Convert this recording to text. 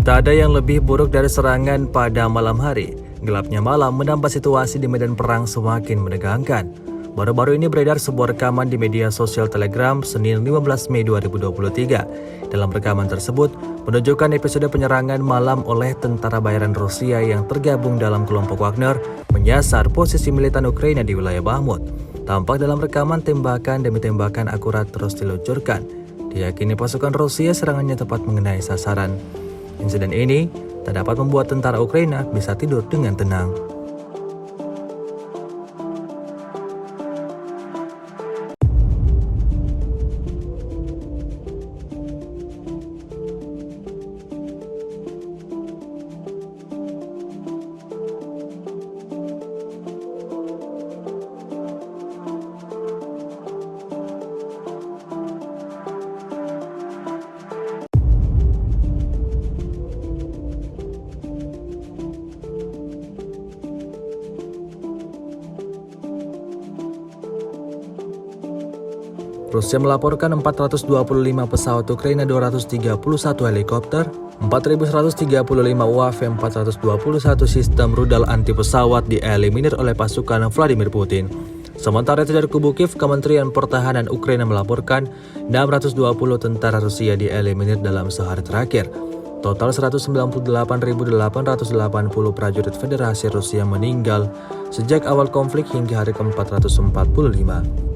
Tak ada yang lebih buruk dari serangan pada malam hari. Gelapnya malam menambah situasi di medan perang semakin menegangkan. Baru-baru ini beredar sebuah rekaman di media sosial Telegram Senin 15 Mei 2023. Dalam rekaman tersebut, menunjukkan episode penyerangan malam oleh tentara bayaran Rusia yang tergabung dalam kelompok Wagner menyasar posisi militan Ukraina di wilayah Bakhmut. Tampak dalam rekaman tembakan demi tembakan akurat terus diluncurkan. Diyakini pasukan Rusia serangannya tepat mengenai sasaran. Insiden ini tak dapat membuat tentara Ukraina bisa tidur dengan tenang. Rusia melaporkan 425 pesawat Ukraina, 231 helikopter, 4.135 UAV, 421 sistem rudal anti pesawat dieliminir oleh pasukan Vladimir Putin. Sementara itu dari kubu Kiev, Kementerian Pertahanan Ukraina melaporkan 620 tentara Rusia dieliminir dalam sehari terakhir. Total 198.880 prajurit Federasi Rusia meninggal sejak awal konflik hingga hari ke-445.